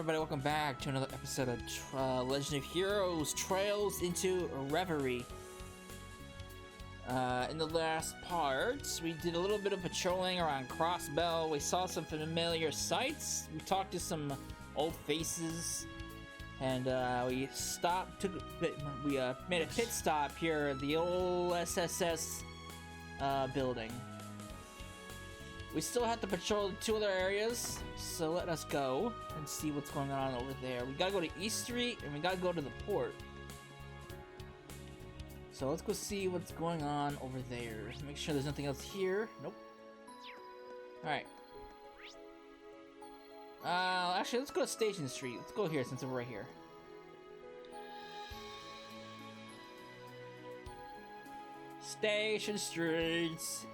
everybody, welcome back to another episode of Legend of Heroes Trails into Reverie. In the last parts, we did a little bit of patrolling around Crossbell. We saw some familiar sights. We talked to some old faces, and we made a pit stop here at the old SSS building. We still have to patrol 2 other areas, so let us go and see what's going on over there. We gotta go to East Street, and we gotta go to the port. So let's go see what's going on over there. Make sure there's nothing else here. Nope. Alright. Actually, let's go to Station Street. Let's go here since we're right here. Station Streets.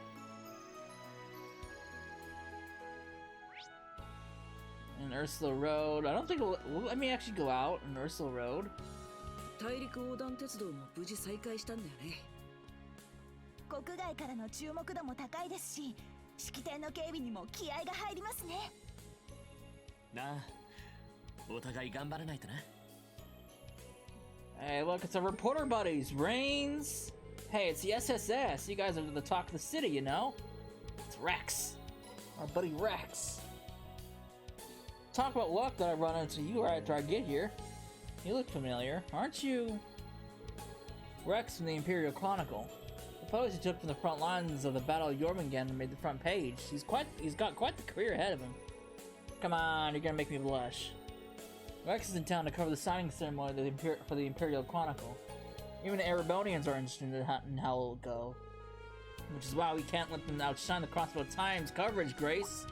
And Ursula Road. I don't think it'll let me actually go out on Ursula Road. 大陸横断鉄道も無事再開したんだよね。国外からの注目度も高いですし、式典の警備にも気合が入りますね。なあ、お互い頑張らないとな。Hey, look, it's our reporter buddies, Reigns. Hey, it's the SSS. You guys are the talk of the city, you know. It's Rex, our buddy Rex. Talk about luck that I run into you right after I get here. You look familiar, aren't you? Rex from the Imperial Chronicle. The photos he took from the front lines of the Battle of Jormungand made the front page. He's got quite the career ahead of him. Come on, you're gonna make me blush. Rex is in town to cover the signing ceremony for the Imperial Chronicle. Even the Erebonians are interested in how it'll go. Which is why we can't let them outshine the Crossbell Times coverage, Grace.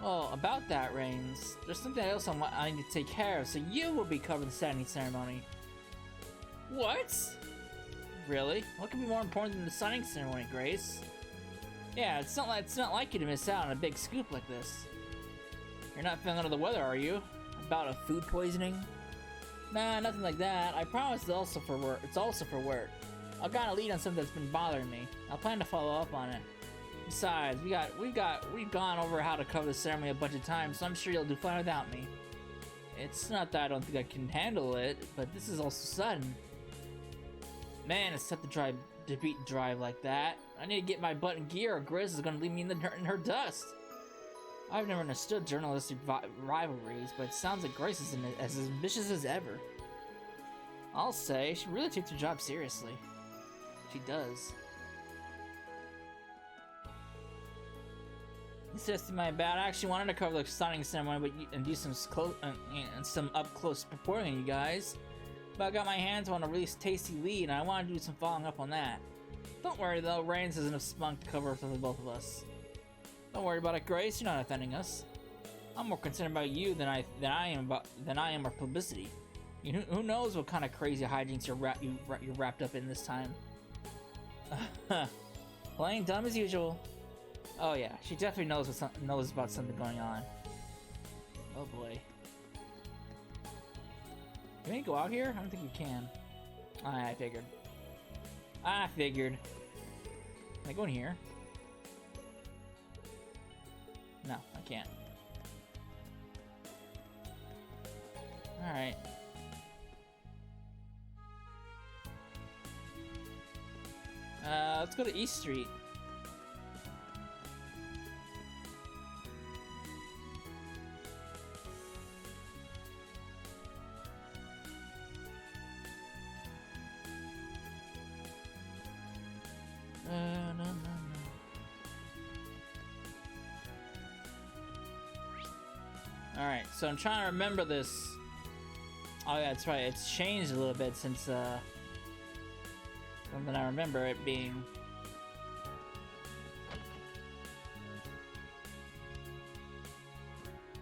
Oh, about that, Reigns, there's something else I need to take care of, so you will be covering the signing ceremony. What? Really? What could be more important than the signing ceremony, Grace? Yeah, it's not like you to miss out on a big scoop like this. You're not feeling under the weather, are you? About a food poisoning? Nah, nothing like that. I promise it's also for work. I've got a lead on something that's been bothering me. I'll plan to follow up on it. Besides, we've gone over how to cover the ceremony a bunch of times, so I'm sure you'll do fine without me. It's not that I don't think I can handle it, but this is also sudden. Man, it's tough to beat drive like that. I need to get my butt in gear, or Grizz is gonna leave me in her dust. I've never understood journalistic rivalries, but it sounds like Grace is as ambitious as ever. I'll say, she really takes her job seriously. She does. Insisting my bad. I actually wanted to cover the signing ceremony, and do some up close reporting on you guys. But I got my hands on a really tasty lead, and I want to do some following up on that. Don't worry though, Reigns has enough spunk to cover for the both of us. Don't worry about it, Grace. You're not offending us. I'm more concerned about you than I am our publicity. Who knows what kind of crazy hijinks you're wrapped up in this time? Playing dumb as usual. Oh yeah, she definitely knows about something going on. Oh boy. Can we go out here? I don't think we can. I figured. Can I go in here? No, I can't. Alright. Let's go to East Street. Alright, so I'm trying to remember this. Oh yeah, that's right, it's changed a little bit since something I remember it being.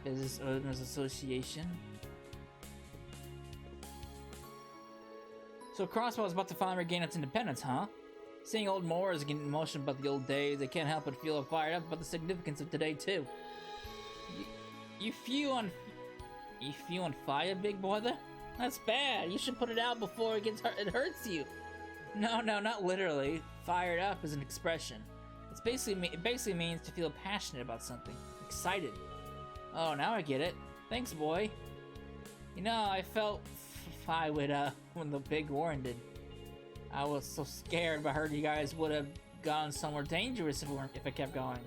Business Owners Association. So Crossbell is about to finally regain its independence, huh? Seeing old Moors getting emotional about the old days, they can't help but feel fired up about the significance of today too. You feel on fire, big brother? That's bad. You should put it out before it hurts you. No, not literally. Fired up is an expression. It basically means to feel passionate about something, excited. Oh, now I get it. Thanks, boy. You know, I felt I would, when the big war ended. I was so scared, but I heard you guys would have gone somewhere dangerous if I kept going.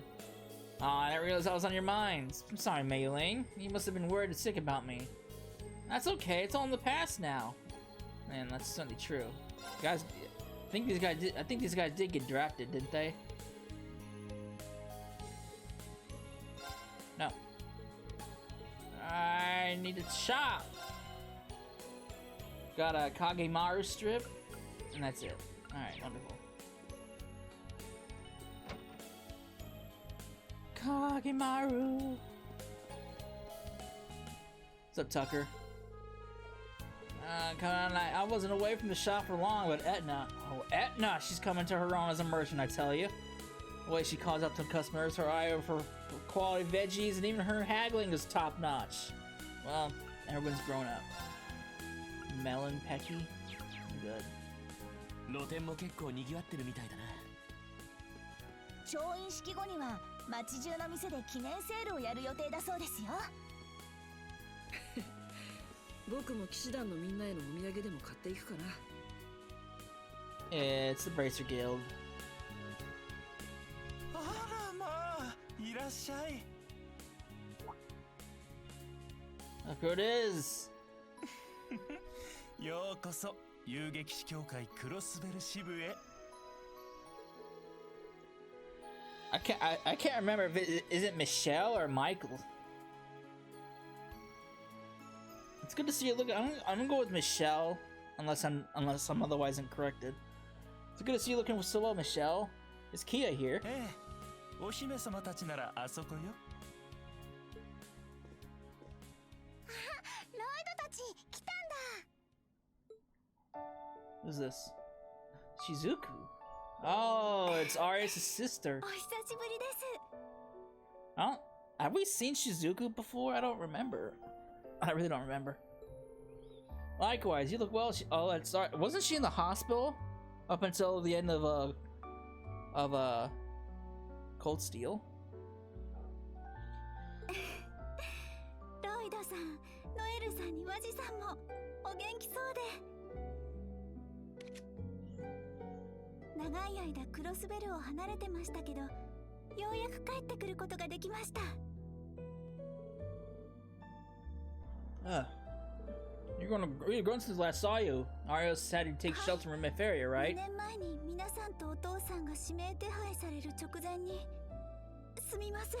Aw, I didn't realize I was on your minds. I'm sorry, Mei Ling. You must have been worried and sick about me. That's okay, it's all in the past now. Man, that's certainly true. Guys, I think these guys did get drafted, didn't they? No. I need to shop. Got a Kagemaru strip, and that's it. Alright, wonderful. Kagemaru. What's up, Tucker? Come on, I wasn't away from the shop for long, but Etna. Oh, Etna! She's coming to her own as a merchant, I tell you. The way she calls out to customers, her eye for quality veggies, and even her haggling is top-notch. Well, everyone's grown up. Melon Pecky? Good. 露店も結構賑わってるみたいだな。調印式後には町中の店で記念セールをやる予定だそうですよ。僕も騎士団のみんなへのお土産でも買っていくかな。It's the Bracer Guild. あらまあ、いらっしゃい。Look who it is! ようこそ遊撃士協会クロスベル支部へ。I can't remember if is it Michelle or Michael. It's good to see you. Look, I'm gonna go with Michelle, unless I'm otherwise incorrected. It's good to see you looking so well, Michelle. Is Kia here? ええ、お姫様たちならあそこよ。ロイドたち来たんだ。 Who's this? Shizuku. Oh, it's Arias' sister. お久しぶりです。 Have we seen Shizuku before? I don't remember. I really don't remember. Likewise, you look well. Oh, that's sorry. Wasn't she in the hospital up until the end of Cold Steel? ロイドさん、ノエルさんにワジさんもお元気そうで。長い間クロスベルを離れてましたけど、ようやく帰ってくることができました。You're going since last saw you. Arios said he'd take shelter from Reverie, right? 2年前に皆さんとお父さんが指名手配される直前に、すみません。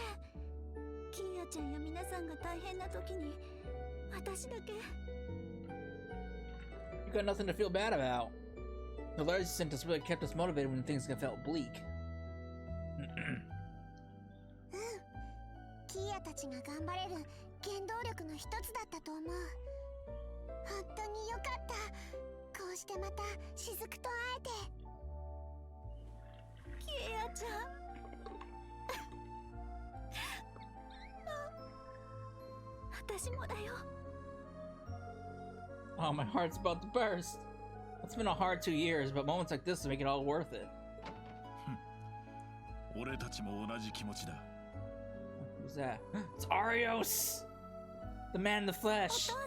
キーヤちゃんや皆さんが大変な時に、私だけ。You got nothing to feel bad about. The letters you sent us really kept us motivated when things felt bleak. キーヤたちが頑張れる原動力の一つだったと思う。本当によかった。こうしてまた雫と会えて。キーヤちゃん。私もだよ。Oh, my heart's about to burst. It's been a hard 2 years, but moments like this make it all worth it. 俺たちも同じ気持ちだ。Who's that? It's Arios! The man in the お flesh! 父さん、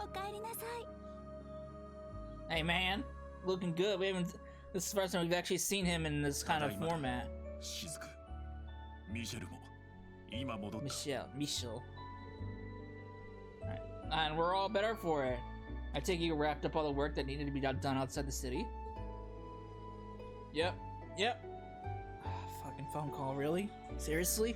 お帰りなさい。 Hey man, looking good. This is the first time we've actually seen him in this kind of format. 雫、ミシェルも今戻った。Michelle. Alright. And we're all better for it. I take it you wrapped up all the work that needed to be done outside the city. Yep. Fucking phone call, really? Seriously?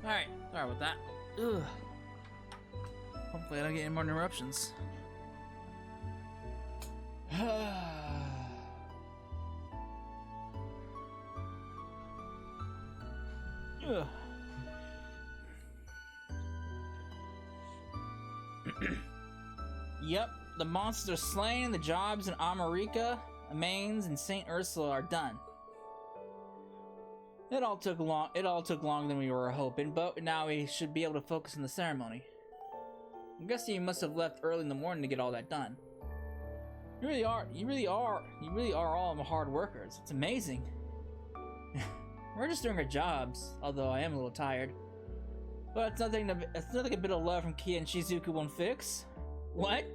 Alright, sorry about that. Ugh. Hopefully I don't get any more interruptions. Ugh. Yep, the monsters are slain, the jobs in America, Amains, and St. Ursula are done. It all took longer than we were hoping, but now we should be able to focus on the ceremony. I'm guessing you must have left early in the morning to get all that done. You really are. You really are all hard workers. It's amazing. We're just doing our jobs, although I am a little tired. But it's nothing a bit of love from Kia and Shizuku won't fix. What?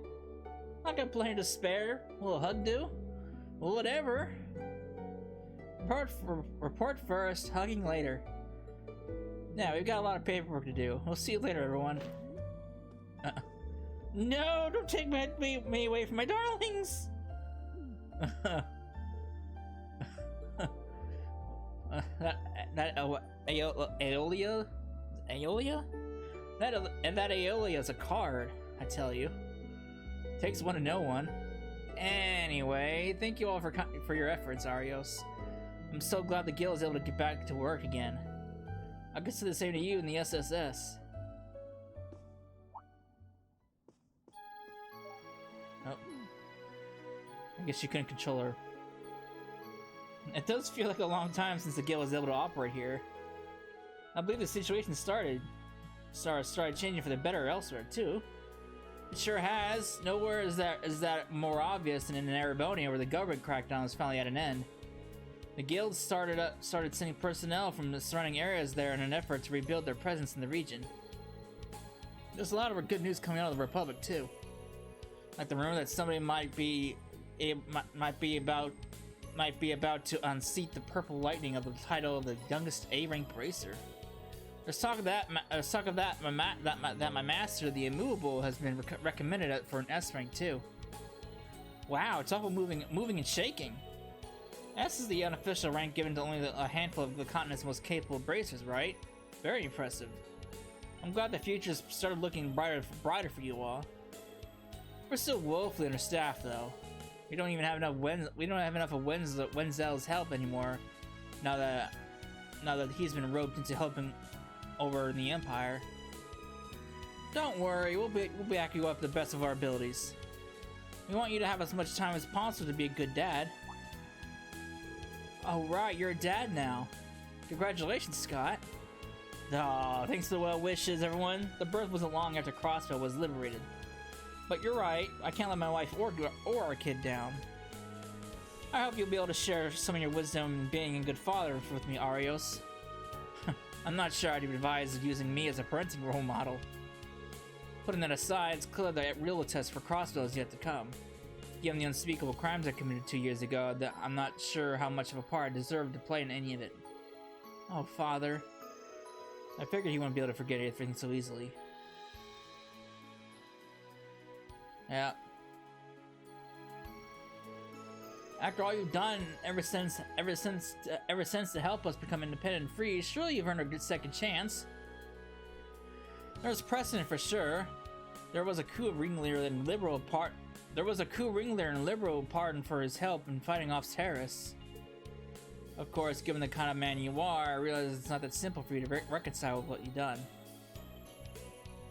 Not got plenty to spare. A little hug do? Well, whatever. Report first, hugging later. Yeah, we've got a lot of paperwork to do. We'll see you later, everyone. No, don't take me away from my darlings! Aeolia? Aeolia? That Aeolia is a card, I tell you. Takes one to know one. Anyway, thank you all for your efforts, Arios. I'm so glad the guild is able to get back to work again. I could say the same to you in the SSS. Oh. I guess you couldn't control her. It does feel like a long time since the guild was able to operate here. I believe the situation started changing for the better elsewhere too. It sure has. Nowhere is that more obvious than in Erebony, where the government crackdown is finally at an end. The guild started sending personnel from the surrounding areas there in an effort to rebuild their presence in the region. There's a lot of good news coming out of the Republic too, like the rumor that somebody might be about to unseat the purple lightning of the title of the youngest A-rank bracer. There's talk of that my master, the immovable, has been recommended for an S rank too. Wow, it's awful moving and shaking. S is the unofficial rank given to only a handful of the continent's most capable bracers, right? Very impressive. I'm glad the future's started looking brighter for you all. We're still woefully understaffed though. We don't even have enough of Wenzel's help anymore. Now that he's been roped into helping over in the Empire. Don't worry, we'll back you up to the best of our abilities. We want you to have as much time as possible to be a good dad. Oh right, you're a dad now. Congratulations, Scott. Aw, thanks to the well wishes, everyone. The birth wasn't long after Crossbell was liberated. But you're right, I can't let my wife or our kid down. I hope you'll be able to share some of your wisdom in being a good father with me, Arios. I'm not sure I'd advise using me as a parenting role model. Putting that aside, it's clear that real test for Crossbell is yet to come. Given the unspeakable crimes I committed 2 years ago, that I'm not sure how much of a part I deserve to play in any of it. Oh, Father. I figured he wouldn't be able to forget anything so easily. Yeah. After all you've done ever since to help us become independent and free, surely you've earned a good second chance. There's precedent for sure. There was a coup ringleader and liberal pardon for his help in fighting off terrorists. Of course, given the kind of man you are, I realize it's not that simple for you to reconcile with what you've done.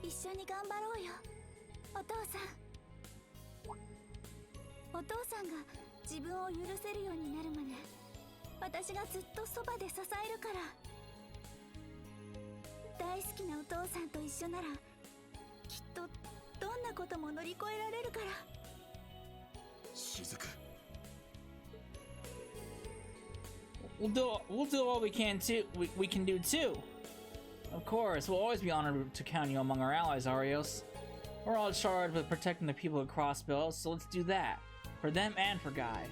一緒に頑張ろうよ、お父さん。お父さんが自分を許せるようになるまで私がずっとそばで支えるから。大好きなお父さんと一緒ならきっとどんなことも乗り越えられるから。雫。 We'll do all we can do too. Of course, we'll always be honored to count you among our allies, Arios. We're all charged with protecting the people of Crossbell, so let's do that. For them and for Guy.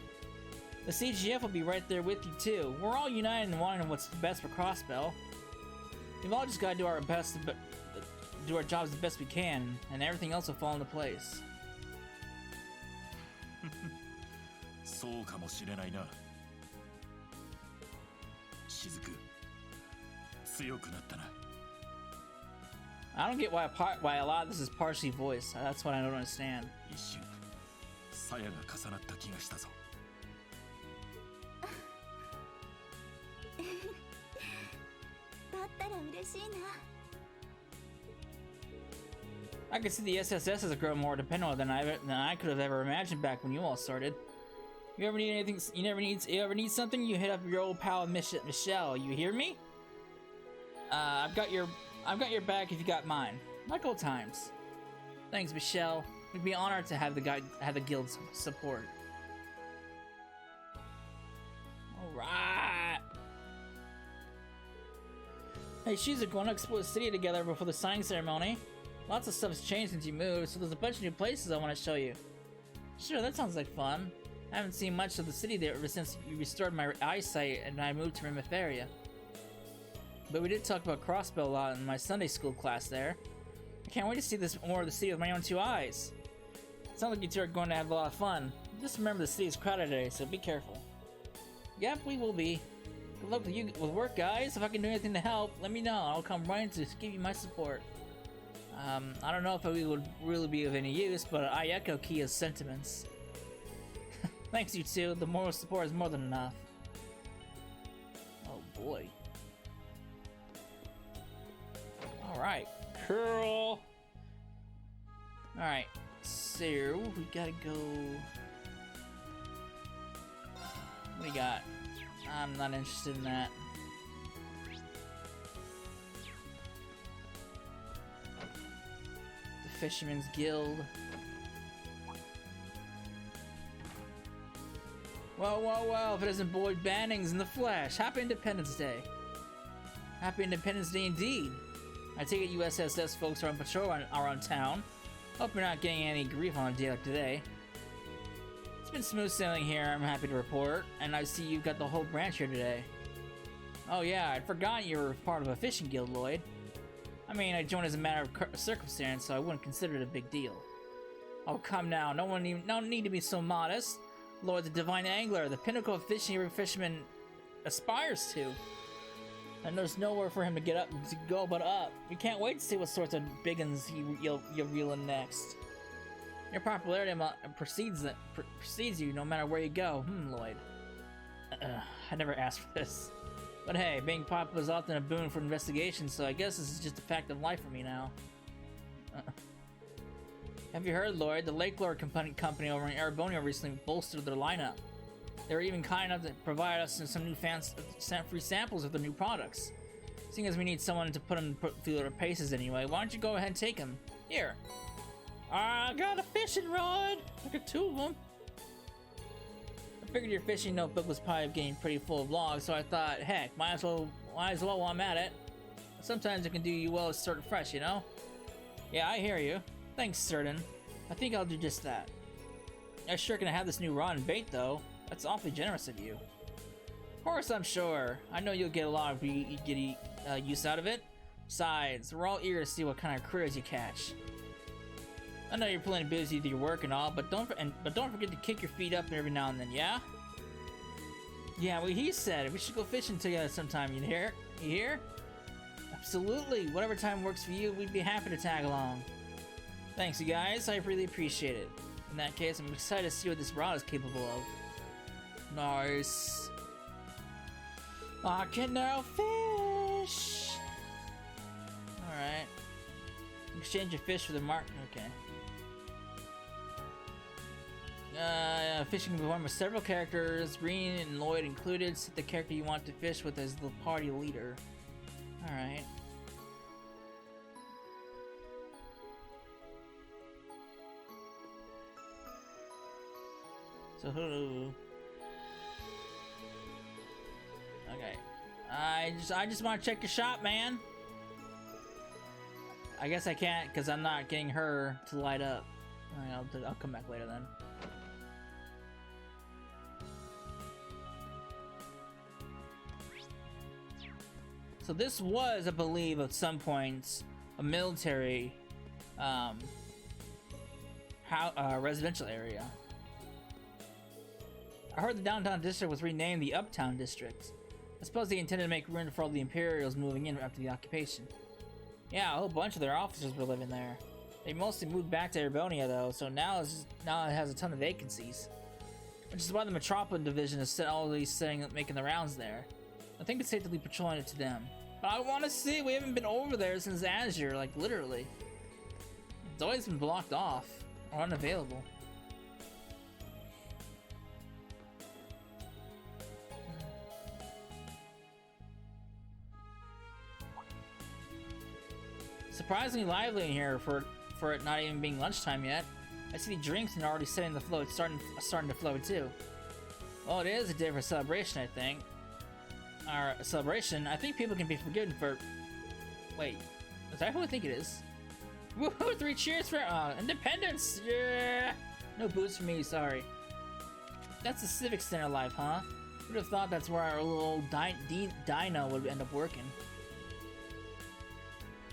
The CGF will be right there with you too. We're all united in wanting what's best for Crossbell. We've all just got to do our best, do our jobs the best we can, and everything else will fall into place. そうかもしれないな。雫、強くなったな。I don't get why a lot of this is partially voiced. That's what I don't understand. 一瞬、鞘が重なった気がしたぞ。だったら嬉しいな。I can see the SSS has grown more dependable than I could have ever imagined back when you all started. You ever need anything? You ever need something? You hit up your old pal Michelle. You hear me? I've got your back if you got mine. Like old times. Thanks, Michelle. It'd be an honor to have the guild's support. All right. Hey, she's going to explore the city together before the signing ceremony. Lots of stuff's changed since you moved, so there's a bunch of new places I want to show you. Sure, that sounds like fun. I haven't seen much of the city there ever since you restored my eyesight and I moved to Reverie. But we did talk about Crossbell a lot in my Sunday school class there. I can't wait to see this more of the city with my own two eyes. It sounds like you two are going to have a lot of fun. Just remember the city is crowded today, so be careful. Yep, we will be. Good luck with you with work, guys. If I can do anything to help, let me know. I'll come right to give you my support. I don't know if we would really be of any use, but I echo Kia's sentiments. Thanks, you two. The moral support is more than enough. Oh boy. Alright, cool. Alright, so we gotta go. What do we got? I'm not interested in that. The Fisherman's Guild. Whoa, whoa, whoa, if it isn't Boyd Bannings in the flesh. Happy Independence Day. Happy Independence Day indeed. I take it USSS folks are on patrol around town. Hope you're not getting any grief on a day like today. It's been smooth sailing here, I'm happy to report. And I see you've got the whole branch here today. Oh yeah, I'd forgotten you were part of a fishing guild, Lloyd. I mean, I joined as a matter of circumstance, so I wouldn't consider it a big deal. Oh, come now, no need to be so modest. Lloyd, the divine angler, the pinnacle of fishing every fisherman aspires to. And there's nowhere for him to go but up. We can't wait to see what sorts of biggins you'll reel in next. Your popularity precedes you no matter where you go. Lloyd. I never asked for this. But hey, being popular is often a boon for investigations, so I guess this is just a fact of life for me now. Have you heard, Lloyd? The Lake Lore company over in Arabonia recently bolstered their lineup. They were even kind enough to provide us some new free samples of the new products. Seeing as we need someone to put them through their paces anyway, why don't you go ahead and take them? Here. I got a fishing rod! I got two of them. I figured your fishing notebook was probably getting pretty full of logs, so I thought, heck, might as well while I'm at it. Sometimes it can do you well to start fresh, you know? Yeah, I hear you. Thanks, Certain. I think I'll do just that. I sure can have this new rod and bait, though. That's awfully generous of you. Of course, I'm sure. I know you'll get a lot of use out of it. Besides, we're all eager to see what kind of critters you catch. I know you're plenty busy with your work and all, but don't forget to kick your feet up every now and then, yeah? Yeah, well, he said we should go fishing together sometime. You hear? You hear? Absolutely. Whatever time works for you, we'd be happy to tag along. Thanks, you guys. I really appreciate it. In that case, I'm excited to see what this rod is capable of. Nice. I can now fish. All right. Exchange your fish for the mark. Okay. Fishing can be performed with several characters, Green and Lloyd included. Set the character you want to fish with as the party leader. All right. So who? Okay. I just want to check your shop, man. I guess I can't because I'm not getting her to light up. Alright, I'll come back later then. So this was, I believe, at some point, a military, residential area. I heard the downtown district was renamed the Uptown District. I suppose they intended to make room for all the Imperials moving in after the occupation. Yeah, a whole bunch of their officers were living there. They mostly moved back to Arabonia though, so now it has a ton of vacancies. Which is why the Metropolitan Division has set all these making the rounds there. I think it's safe to be patrolling it to them. But I want to see, we haven't been over there since Azure, like literally. It's always been blocked off, or unavailable. Surprisingly lively in here for it not even being lunchtime yet. I see the drinks and already setting the flow. It's starting to flow too. Well, it is a day for celebration, I think. Our celebration. I think people can be forgiven for. Wait, is that who I think it is? Woohoo! 3 cheers for independence! Yeah. No booze for me. Sorry. That's the Civic Center life, huh? Who'd have thought that's where our little old dino would end up working?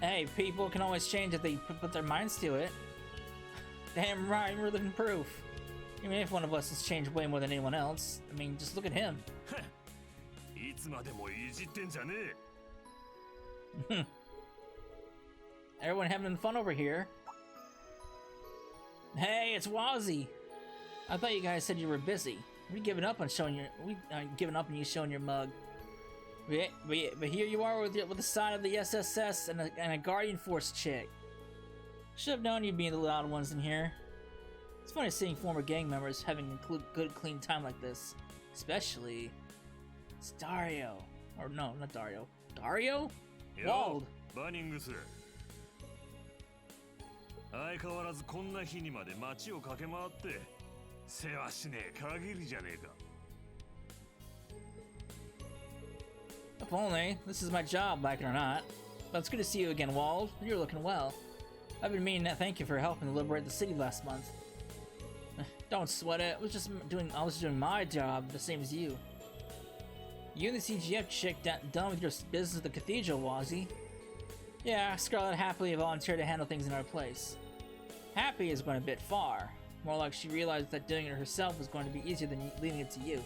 Hey, people can always change if they put their minds to it. Damn right, we're living proof. Even if one of us has changed way more than anyone else. I mean, just look at him. いつまでもいじってんじゃねえ。 Everyone having fun over here. Hey, it's Wazzy. I thought you guys said you were busy. We giving up on showing your giving up on you showing your mug. But here you are with the side of the SSS and a Guardian Force chick. Should have known you'd be the loud ones in here. It's funny seeing former gang members having a good clean time like this. Especially it's Dario. Or no, not Dario. Dario? Wald. バニングス。相変わらずこんな日にまで街を駆け回って世話しねえ限りじゃねえか。 If only. This is my job, like it or not. But it's good to see you again, Wald. You're looking well. I've been meaning to thank you for helping to liberate the city last month. Don't sweat it. I was just doing my job, the same as you. You and the CGF chick done with your business at the cathedral, Wazzy. Yeah, Scarlet happily volunteered to handle things in our place. Happy is going a bit far. More like she realized that doing it herself was going to be easier than leaving it to you.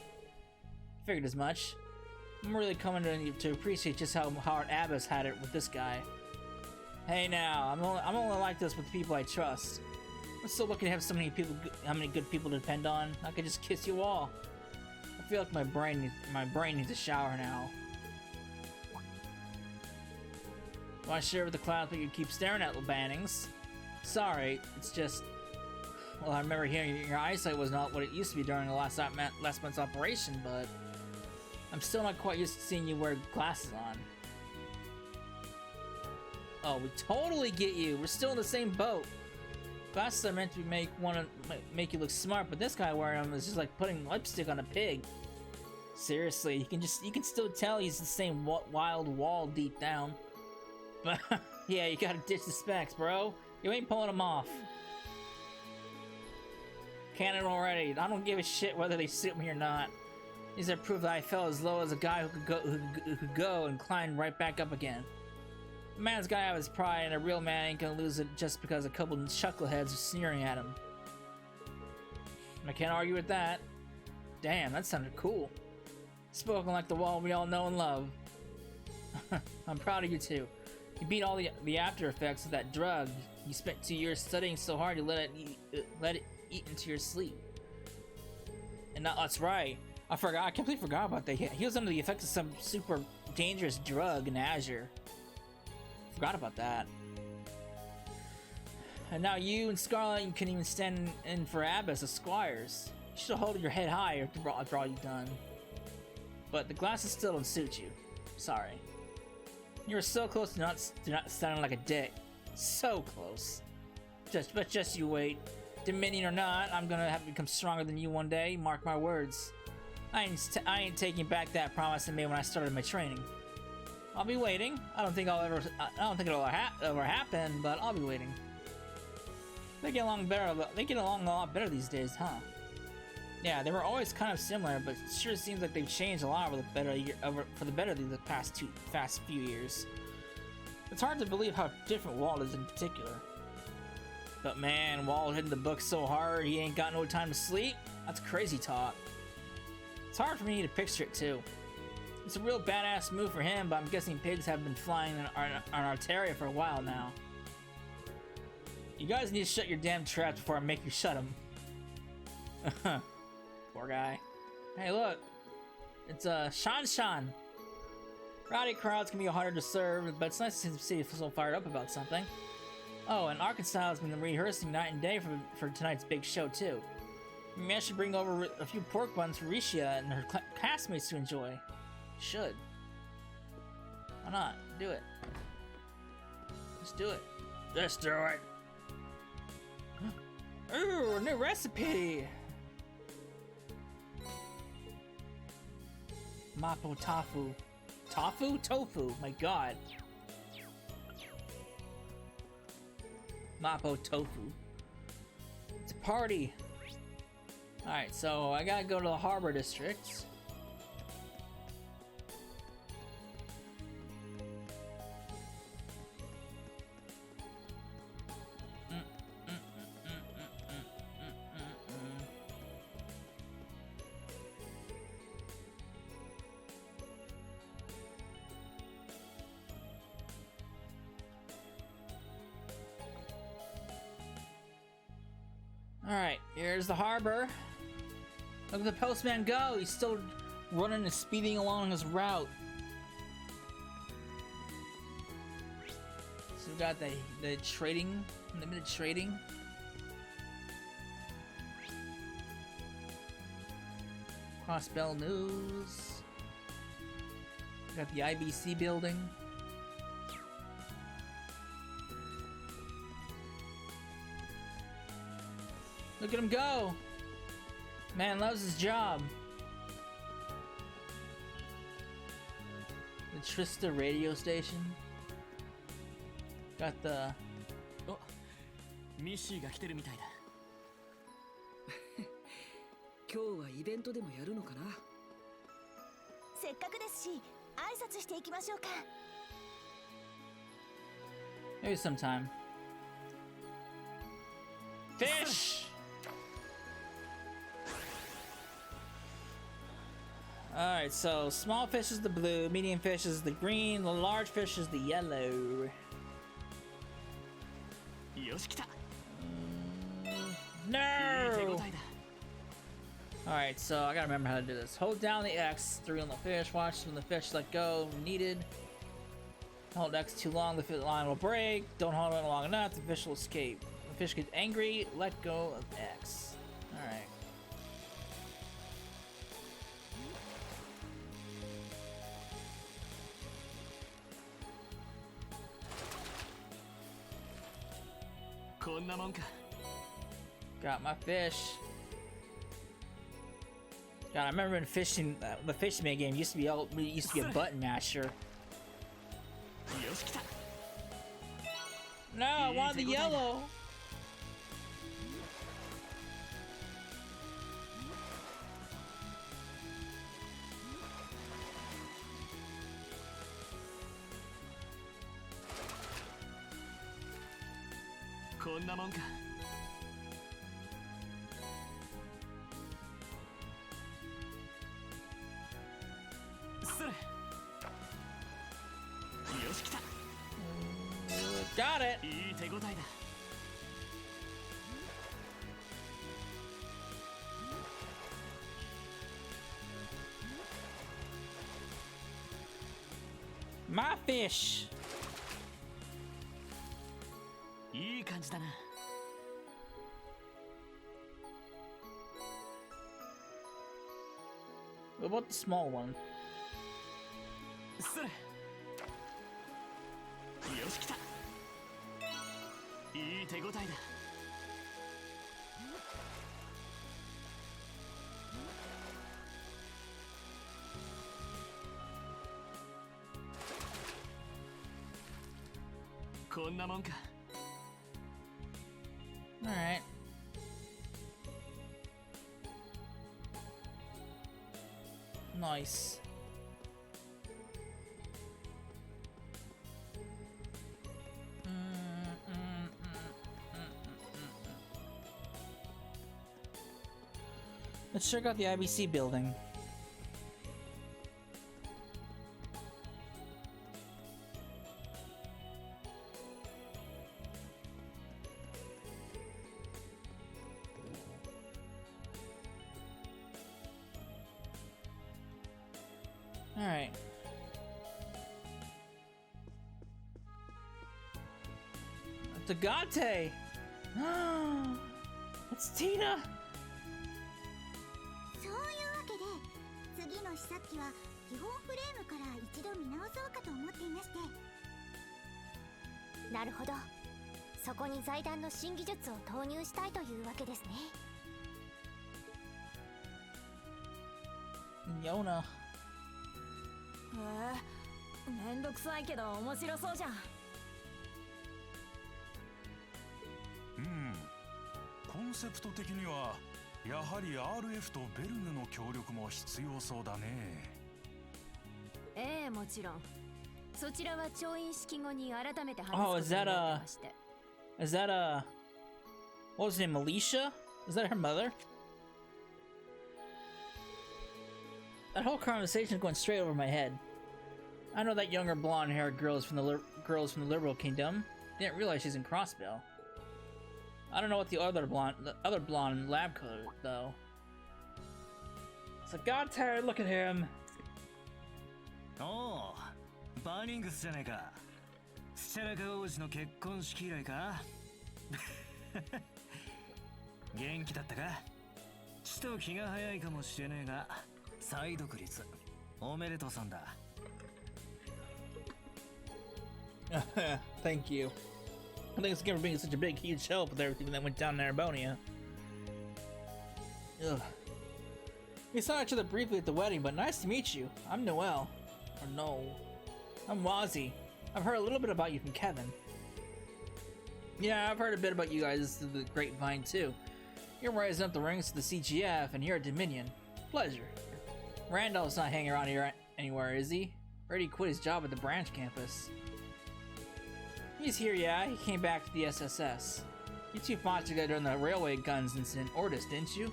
Figured as much. I'm really coming to appreciate just how hard Abbas had it with this guy. Hey now, I'm only like this with people I trust. I'm so lucky to have so many people, good people to depend on. I could just kiss you all. I feel like my brain needs a shower now. Want to share with the clouds but you keep staring at, little Bannings? Sorry, it's just... Well, I remember hearing your eyesight was not what it used to be during the last month's operation, but... I'm still not quite used to seeing you wear glasses on. Oh, we totally get you. We're still in the same boat. Glasses are meant to make you look smart, but this guy wearing them is just like putting lipstick on a pig. Seriously, you can still tell he's the same wild wall deep down. But yeah, you gotta ditch the specs, bro. You ain't pulling them off. Cannon already. I don't give a shit whether they suit me or not. These are proof that I fell as low as a guy who could go and climb right back up again. A man's gotta have his pride, and a real man ain't gonna lose it just because a couple of chuckleheads are sneering at him. I can't argue with that. Damn, that sounded cool. Spoken like the Wall we all know and love. I'm proud of you too. You beat all the after effects of that drug. You spent 2 years studying so hard you let it eat into your sleep. And that's right. I completely forgot about that. He was under the effects of some super dangerous drug in Azure. Forgot about that. And now you and Scarlet can even stand in for Abbas as squires. You should hold your head high after all you've done. But the glasses still don't suit you. Sorry. You were so close to not sounding like a dick. So close. But just you wait. Dominion or not, I'm gonna have to become stronger than you one day. Mark my words. I ain't taking back that promise I made when I started my training. I'll be waiting. I don't think it'll ever happen, but I'll be waiting. They get along a lot better these days, huh? Yeah, they were always kind of similar, but it sure seems like they've changed a lot for the better these past few years. It's hard to believe how different Walt is in particular. But man, Walt hitting the book so hard he ain't got no time to sleep? That's crazy talk. It's hard for me to picture it too. It's a real badass move for him, but I'm guessing pigs have been flying on Arteria for a while now. You guys need to shut your damn traps before I make you shut them. Poor guy. Hey look, it's Shan. Rowdy crowds can be harder to serve, but it's nice to see you so fired up about something. Oh, and Arkansas has been rehearsing night and day for tonight's big show too. Maybe I should bring over a few pork buns for Risha and her castmates to enjoy. Should. Why not? Do it. Let's do it. Let's do it. Ooh, new recipe! Mapo tofu. Tofu? Tofu, my god. Mapo tofu. It's a party. Alright, so I gotta go to the harbor district. Alright, here's the harbor. Look at the postman go! He's still running and speeding along his route. So we got the trading, limited trading. Crossbell News. We got the IBC building. Look at him go! Man loves his job. The Trista radio station. Got the... お、ミッシーが来てるみたいだ。今日はイベントでもやるのかな。せっかくですし挨拶していきましょうか。 Maybe sometime. Fish! Alright, so small fish is the blue, medium fish is the green, the large fish is the yellow. よし来た。No! いい手応えだ。 Alright, so I gotta remember how to do this. Hold down the X, 3 on the fish, watch when the fish let go when needed. Hold X too long, the fish line will break. Don't hold it long enough, the fish will escape. When the fish gets angry, let go of X. Alright. Got my fish. God, I remember in fishing, the fishing game used to be a button masher. No, I wanted the yellow. Got it. My fish. いい感じだな。 What about the small one? それ。よし来た。いい手応えだ。こんなもんか。 Alright. Nice. Let's check out the IBC building. Alright. Dagate! It's Tina! そういうわけで次の試作機は基本フレームから一度見直そうかと思っていまして。なるほど、そこに財団の新技術を投入したいというわけですね。Yona. へえ、めんどくさいけど面白そうじゃん。コンセプト的にはやはり RF とベルヌの協力も必要そうだね。ええ、もちろん。そちらは調印式後に改めて話す Oh, こと is に that なってまして。Is that what was her name? Alicia? Is that her mother? That whole conversation is going straight over my head. I know that younger blonde-haired girl is from the Liberal Kingdom. Didn't realize she's in Crossbell. I don't know what the other blonde lab coat though. So God tired, look at him. おう、バーニングスじゃねえか。スチャラカ王子の結婚式以来か。元気だったか。ちと気が早いかもしれねえが、再独立おめでとうさんだ。Thank you. I think it's gonna be such a big, huge help with everything that went down in Arabonia. Ugh. We saw each other briefly at the wedding, but nice to meet you. I'm Noel. Or no. I'm Wazzy. I've heard a little bit about you from Kevin. Yeah, I've heard a bit about you guys through the grapevine too. You're rising up the ranks to the CGF, and here at Dominion. Pleasure. Randolph's not hanging around here anywhere, is he? Already quit his job at the branch campus. He's here, yeah. He came back to the SSS. You two fought together in the railway guns incident, Ortis, didn't you?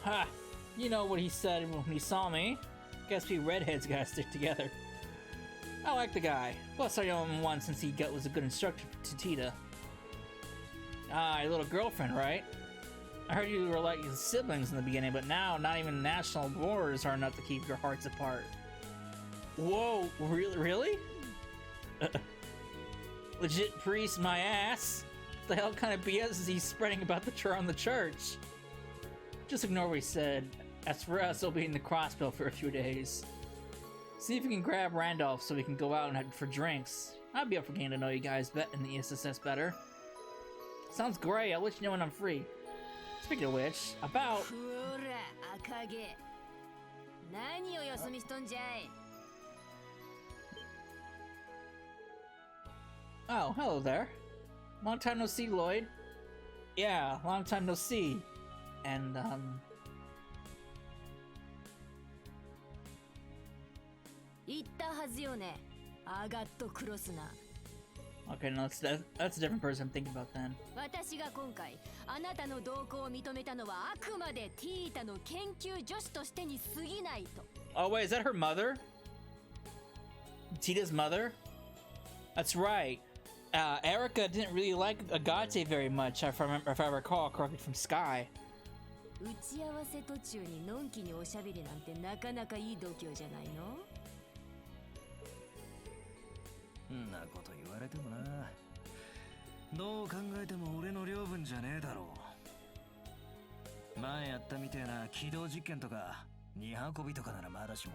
Ha! You know what he said when he saw me. Guess we redheads gotta stick together. I like the guy. Plus, I owe him one since he was a good instructor to Tita. Ah, your little girlfriend, right? I heard you were like siblings in the beginning, but now not even national borders are enough to keep your hearts apart. Whoa, really? Legit priest, my ass. What the hell kind of BS is he spreading about the church? Just ignore what he said. As for us, we'll be in the Crossbell for a few days. See if you can grab Randolph so we can go out and head for drinks. I'd be up for getting to know you guys in the SSS better. Sounds great. I'll let you know when I'm free. Speaking of which, about... Oh, hello there. Long time no see, Lloyd. Yeah, long time no see. And, Okay, no, that's a different person I'm thinking about then. Oh wait, is that her mother? Tita's mother? That's right. Erica didn't really like Agate very much, if I recall correctly from Sky. 打ち合わせ途中にのんきにおしゃべりなんてなかなかいい度胸じゃないの？んなこと言われてもな。どう考えても俺の領分じゃねえだろう。前やったみてえな軌道実験とか荷運びとかならまだしも。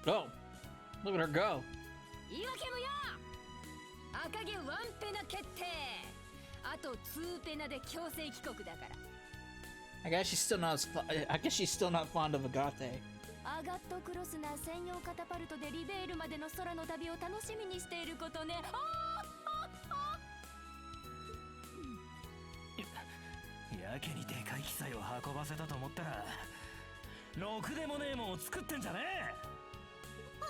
Oh, look at her go. 言い訳もよ。赤毛ワンペナ決定。あと2ペナで強制帰国だから。I guess she's still not fond of Agate. アガットクロスナー専用カタパルトでリベールまでの空の旅を楽しみにしていることね。やけにでかい機材を運ばせたと思ったら、ろくでもねえもんを作ってんじゃねえ。お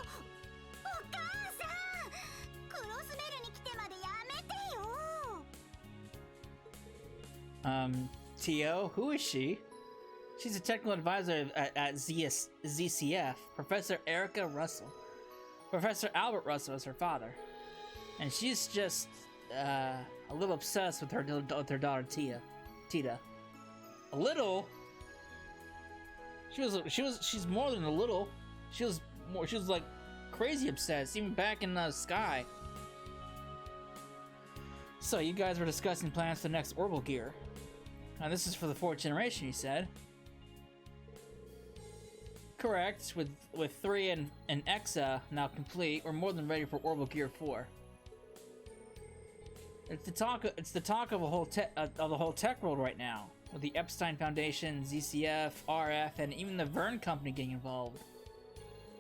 母さん、クロスベルに来てまでやめてよ。Tio, who is she? She's a technical advisor at ZCF, Professor Erica Russell. Professor Albert Russell is her father. And she's just, a little obsessed with her daughter Tita. A little? She's more than a little. She was like crazy obsessed, even back in Sky. So you guys were discussing plans for the next orbital gear. Now this is for the 4th generation, you said. correct. With 3 and Exa now complete, we're more than ready for Orbital Gear 4. It's the talk of the whole tech world right now, with the Epstein Foundation, ZCF, RF, and even the Verne Company getting involved.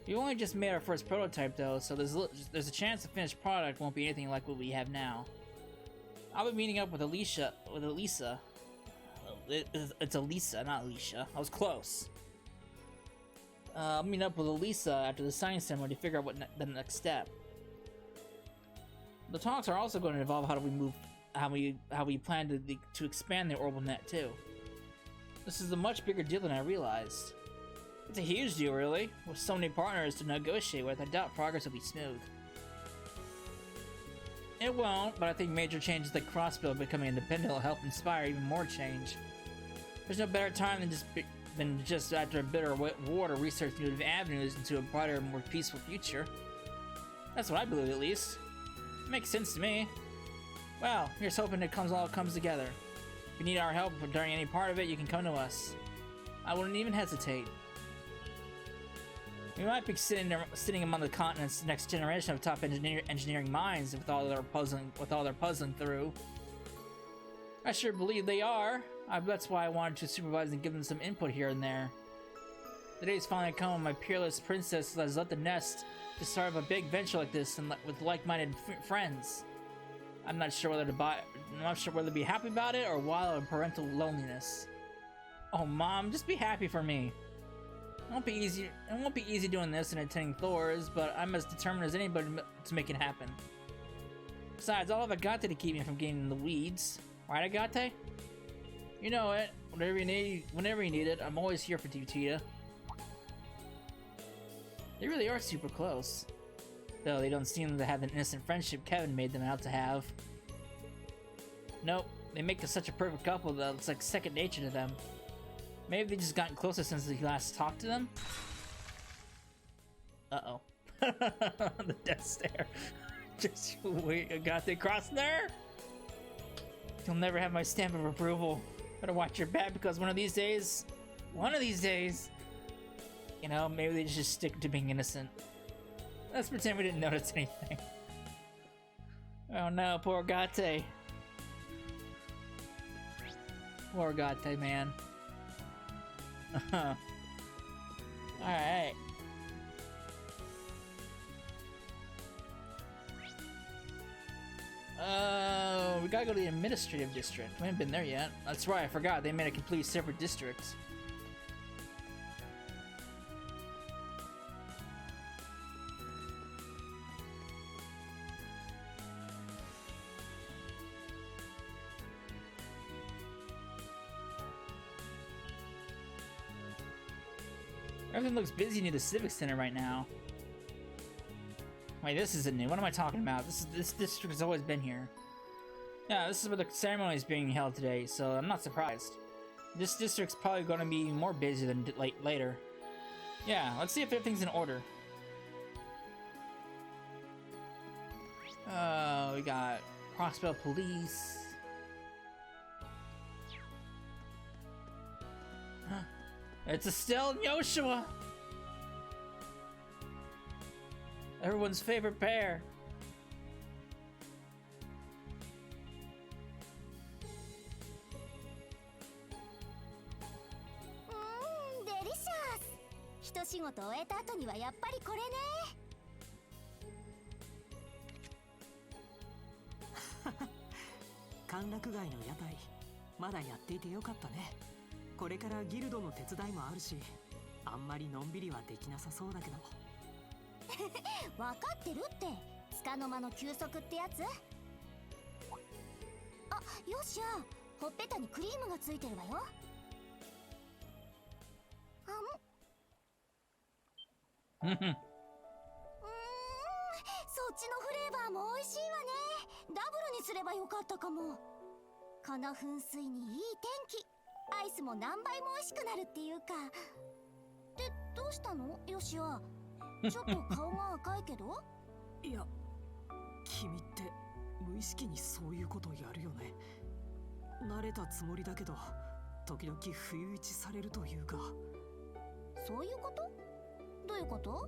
We only just made our first prototype though, so there's a chance the finished product won't be anything like what we have now. I'll be meeting up with Elisa. It's Elisa, not Alicia. I was close. I'll meet up with Elisa after the signing ceremony to figure out what the next step. The talks are also going to involve how we plan to expand the orbital net too. This is a much bigger deal than I realized. It's a huge deal, really. With so many partners to negotiate with, I doubt progress will be smooth. It won't, but I think major changes like Crossbell becoming independent will help inspire even more change. There's no better time than just after a bitter war to research new avenues into a brighter, more peaceful future. That's what I believe, at least. It makes sense to me. Well, here's hoping it all comes together. If you need our help during any part of it, you can come to us. I wouldn't even hesitate. We might be sitting among the continent's next generation of top engineering minds with all their puzzling through. I sure believe they are. That's why I wanted to supervise and give them some input here and there. The day's finally come when my peerless princess has left the nest to start a big venture like this and with like-minded friends. I'm not sure whether to be happy about it or wild or parental loneliness. Oh, Mom, just be happy for me. It won't be easy doing this and attending Thor's, but I'm as determined as anybody to make it happen. Besides, I'll have Agate to keep me from getting in the weeds. Right, Agate? You know it. Whenever you need it, I'm always here for you, Tita. They really are super close. Though they don't seem to have an innocent friendship Kevin made them out to have. Nope, they make such a perfect couple that it's like second nature to them. Maybe they've just gotten closer since we last talked to them? Uh-oh. The death stare. Just wait, Agate cross there? You'll never have my stamp of approval. Better watch your back because one of these days, you know, maybe they just stick to being innocent. Let's pretend we didn't notice anything. Oh no, poor Agate. Poor Agate, man. Alright. We gotta go to the administrative district. We haven't been there yet. That's right, I forgot. They made a completely separate district. Everything looks busy near the Civic Center right now. Wait, this isn't new. What am I talking about? This district has always been here. Yeah, this is where the ceremony is being held today, so I'm not surprised. This district's probably going to be more busy than later. Yeah, let's see if everything's in order. We got Crossbell Police. It's Estelle and Yoshua! Everyone's favorite pair.デリシャス。一仕事終えた後にはやっぱりこれね。歓楽街の屋台まだやっていてよかったね。これからギルドの手伝いもあるし、あんまりのんびりはできなさそうだけど。わかってるって。束の間の休息ってやつ。あ、よっしゃ、ほっぺたにクリームがついてるわよ。そっちのフレーバーも美味しいわね。ダブルにすればよかったかも。この噴水にいい天気。アイスも何倍も美味しくなるっていうか。で、どうしたのヨシア。ちょっと顔が赤いけど。いや、君って無意識にそういうことやるよね。慣れたつもりだけど時々不意打ちされるというか。そういうこと？いうこと？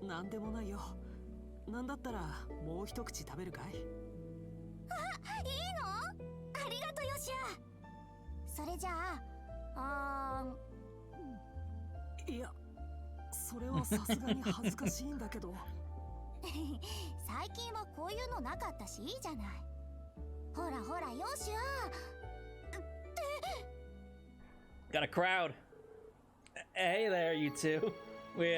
なんでもないよ。なんだったらもう一口食べるかい？いいの？ありがとよしや。それじゃあ、いや、それはさすがに恥ずかしいんだけど。最近はこういうのなかったしいいじゃない。ほらほらよしや。 Got a crowd. Hey there, you two. We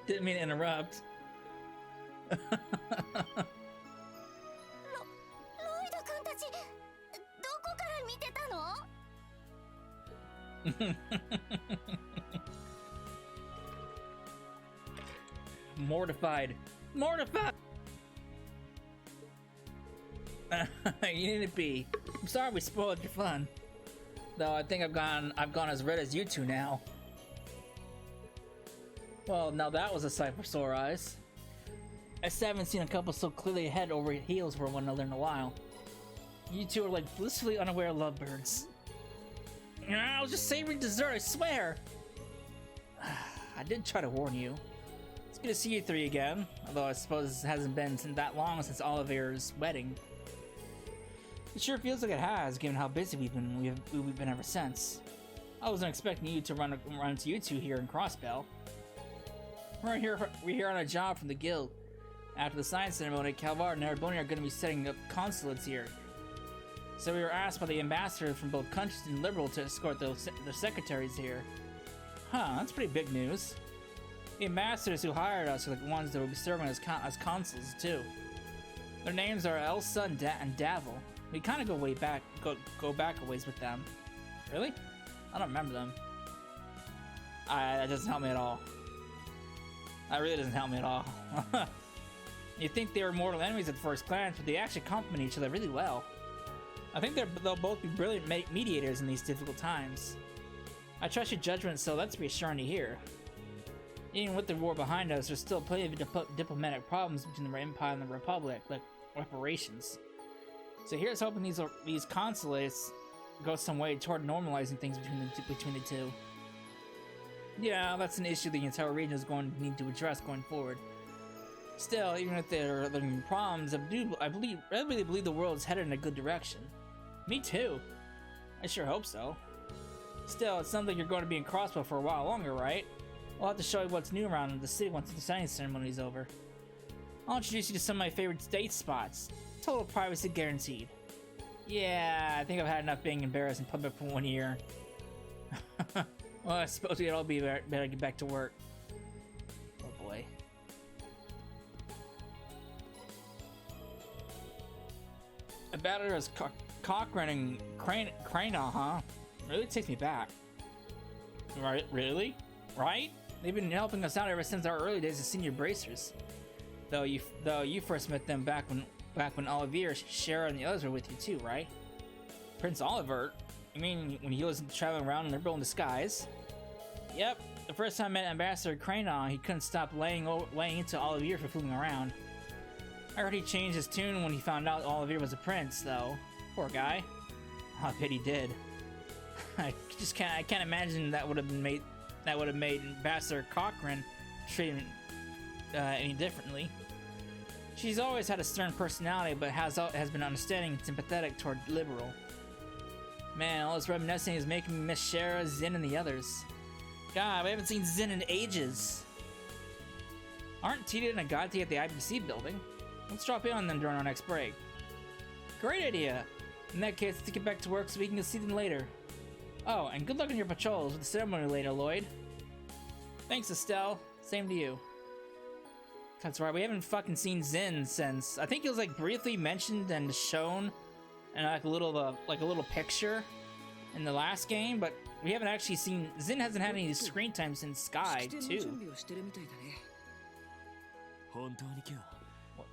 didn't mean to interrupt. ロイド君たち、どこから見てたの？ Mortified. Mortified. You need to be. I'm sorry we spoiled your fun. Though I think I've gone as red as you two now. Well, now that was a sight for sore eyes. I still haven't seen a couple so clearly head over heels for one another in a while. You two are like blissfully unaware lovebirds. I was just savoring dessert, I swear! I did try to warn you. It's good to see you three again, although I suppose it hasn't been that long since Oliver's wedding. It sure feels like it has, given how busy we've been ever since. I wasn't expecting you to run into you two here in Crossbell. We're here on a job from the guild. After the science ceremony, Calvar and Ereboni are going to be setting up consulates here. So we were asked by the ambassadors from both countries and Liberal to escort their secretaries here. Huh, that's pretty big news. The ambassadors who hired us are the ones that will be serving as consuls too. Their names are Elsa and Davil. We kind of go way back, go back a ways with them. Really? I don't remember them. That doesn't help me at all. That really doesn't help me at all. You'd think they were mortal enemies at first glance, but they actually complement each other really well. I think they'll both be brilliant mediators in these difficult times. I trust your judgment, so that's reassuring to hear. Even with the war behind us, there's still plenty of diplomatic problems between the Empire and the Republic, like reparations. So here's hoping these consulates go some way toward normalizing things between the two. Yeah, that's an issue the entire region is going to need to address going forward. Still, even if there are problems, I really believe the world is headed in a good direction. Me too. I sure hope so. Still, it's something you're going to be in Crossbell for a while longer, right? We'll have to show you what's new around the city once the signing ceremony is over. I'll introduce you to some of my favorite state spots. Total privacy guaranteed. Yeah, I think I've had enough being embarrassed in public for 1 year. Well, I suppose we'd all be better to get back to work. Oh boy. A batter is Cochrane and Crana, huh? Really takes me back. Right? Really? Right? They've been helping us out ever since our early days as senior bracers. Though you first met them back when Olivier, Shara, and the others were with you too, right? Prince Oliver? You mean when he was traveling around in Liberal in disguise? Yep. The first time I met Ambassador Cranon, he couldn't stop laying into Olivier for fooling around. I heard he changed his tune when he found out Olivier was a prince, though. Poor guy. I bet he did. I can't imagine that would have made Ambassador Cochrane treat him any differently. She's always had a stern personality, but has been understanding and sympathetic toward Liberal. Man, all this reminiscing is making me miss Shara, Zin, and the others. God, we haven't seen Zin in ages. Aren't Tita and Agati at the IBC building? Let's drop in on them during our next break. Great idea! In that case, let's get back to work so we can see them later. Oh, and good luck on your patrols with the ceremony later, Lloyd. Thanks, Estelle. Same to you. That's right, we haven't fucking seen Zin since... I think he was like briefly mentioned and shown in like a little picture in the last game, but we haven't actually seen... Zin hasn't had any screen time since Sky, too.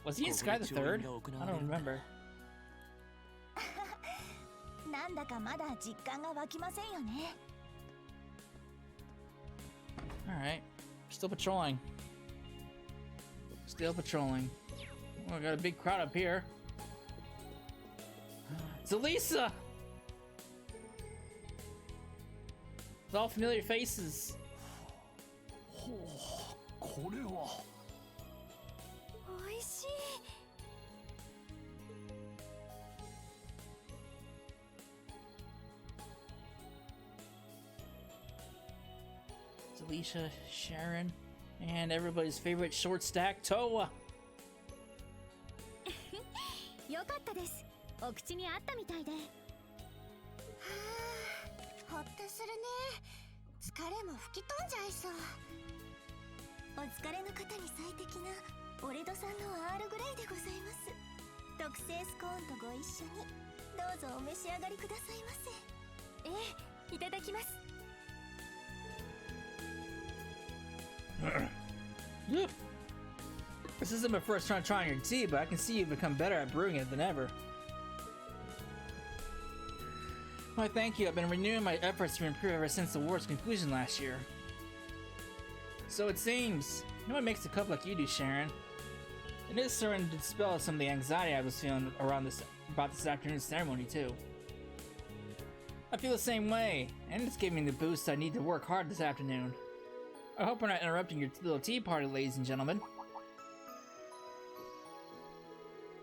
Was he in Sky the Third? I don't remember. なんだかまだ実感が湧きませんよね。 Alright. Still patrolling. Still patrolling. Oh, I got a big crowd up here. It's Elisa! It's all familiar faces. これは。美味しい。Alicia, Sharon, and everybody's favorite short stack, Toa. よかったです。お口に合ったみたいで。はあ、ほっとするね。疲れも吹き飛んじゃいそう。お疲れの方に最適なオレドさんのアールグレイでございます。特製スコーンとご一緒にどうぞお召し上がりくださいませ。ええ、いただきます。This isn't my first time trying your tea, but I can see you've become better at brewing it than ever. Why, thank you. I've been renewing my efforts to improve ever since the war's conclusion last year. So it seems. No one makes a cup like you do, Sharon. It is certain to dispel some of the anxiety I was feeling about this afternoon's ceremony, too. I feel the same way, and it's giving me the boost I need to work hard this afternoon. I hope we're not interrupting your little tea party, ladies and gentlemen.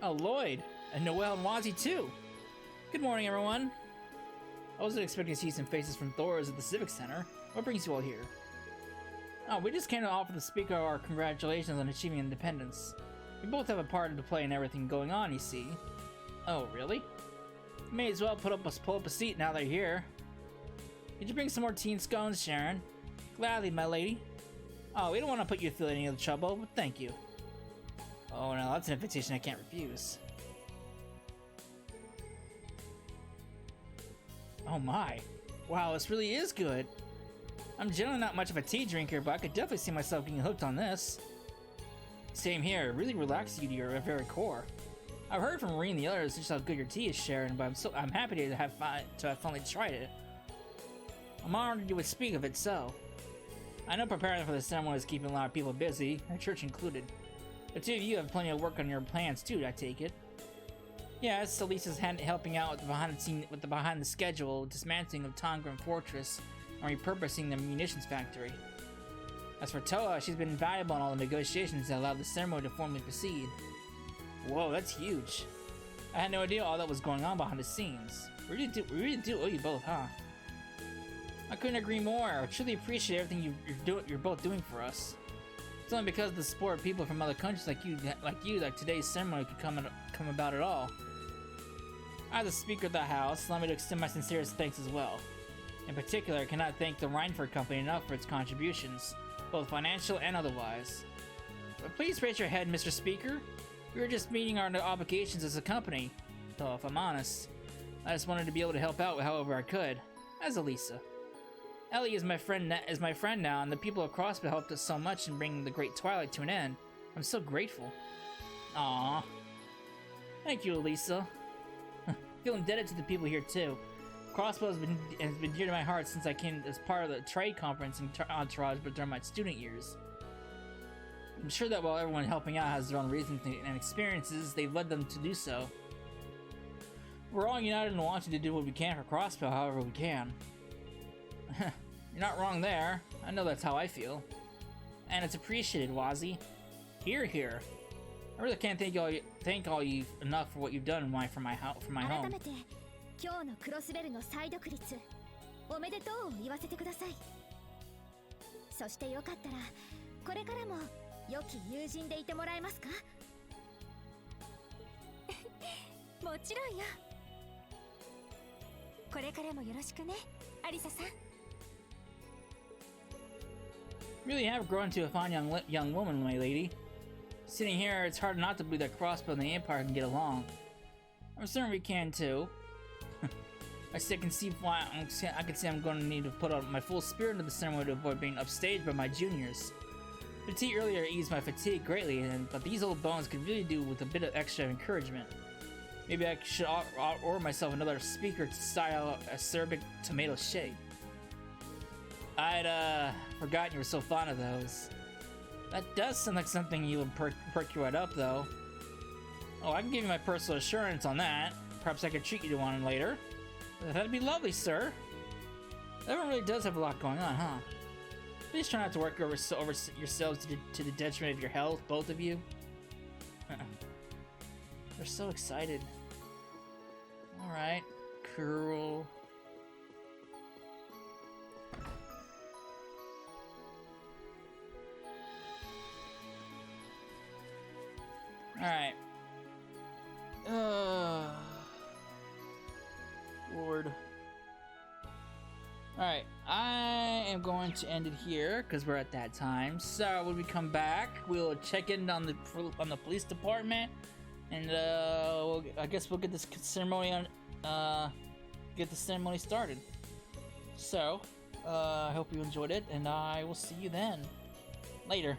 Oh, Lloyd, and Noelle and Wazzy too. Good morning, everyone. I wasn't expecting to see some faces from Thor's at the Civic Center. What brings you all here? Oh, we just came to offer the speaker our congratulations on achieving independence. We both have a part to play in everything going on, you see. Oh, really? May as well pull up a seat now they're here. Could you bring some more tea and scones, Sharon? Gladly, my lady. Oh, we don't want to put you through any other trouble, but thank you. Oh, no, that's an invitation I can't refuse. Oh my. Wow, this really is good. I'm generally not much of a tea drinker, but I could definitely see myself getting hooked on this. Same here, it really relaxes you to your very core. I've heard from Marie and the others just how good your tea is, Sharon, but I'm happy to have finally tried it. I'm honored you would speak of it so. I know preparing for the ceremony is keeping a lot of people busy, the church included. The two of you have plenty of work on your plans too, I take it. Yes, Elisa's helping out with the behind the schedule dismantling of Tongrim Fortress and repurposing the munitions factory. As for Toa, she's been invaluable in all the negotiations that allowed the ceremony to formally proceed. Whoa, that's huge. I had no idea all that was going on behind the scenes. We really do owe you both, huh? I couldn't agree more. I truly appreciate everything you're both doing for us. It's only because of the support of people from other countries like you that today's ceremony could come about at all. As the Speaker of the House, allow me to extend my sincerest thanks as well. In particular, I cannot thank the Reinford Company enough for its contributions, both financial and otherwise. But please raise your head, Mr. Speaker. We were just meeting our obligations as a company, though if I'm honest, I just wanted to be able to help out however I could, as Elisa. Ellie is my friend now, and the people of Crossbell helped us so much in bringing the Great Twilight to an end. I'm so grateful. Aww. Thank you, Elisa. Feel indebted to the people here too. Crossbell has been dear to my heart since I came as part of the trade conference and entourage, but during my student years. I'm sure that while everyone helping out has their own reasons and experiences, they've led them to do so. We're all united in wanting to do what we can for Crossbell however we can. You're not wrong there. I know that's how I feel. And it's appreciated, Wazzy. Hear, hear. I really can't thank all you enough for what you've done for my home. 改めて今日のクロスベルの再独立おめでとうを言わせてください。そしてよかったらこれからも良き友人でいてもらえますか？もちろんよ。これからもよろしくね、アリサさん。Really have grown to a fine young woman, my lady. Sitting here, it's hard not to believe that Crossbell and the Empire can get along. I'm certain we can too. I can see why I can see I'm going to need to put out my full spirit into the ceremony to avoid being upstaged by my juniors. The tea earlier eased my fatigue greatly, but these old bones could really do with a bit of extra encouragement. Maybe I should order myself another speaker style acerbic tomato shake. I'd forgotten you were so fond of those. That does sound like something you would perk you right up, though. Oh, I can give you my personal assurance on that. Perhaps I could treat you to one later. That'd be lovely, sir. Everyone really does have a lot going on, huh? Please try not to work over yourselves to the detriment of your health, both of you. They're so excited. Alright, cool. Alright. Lord. Alright, I am going to end it here because we're at that time. So when we come back, we'll check in on the police department, and I guess we'll get this ceremony started. So I hope you enjoyed it, and I will see you then. Later.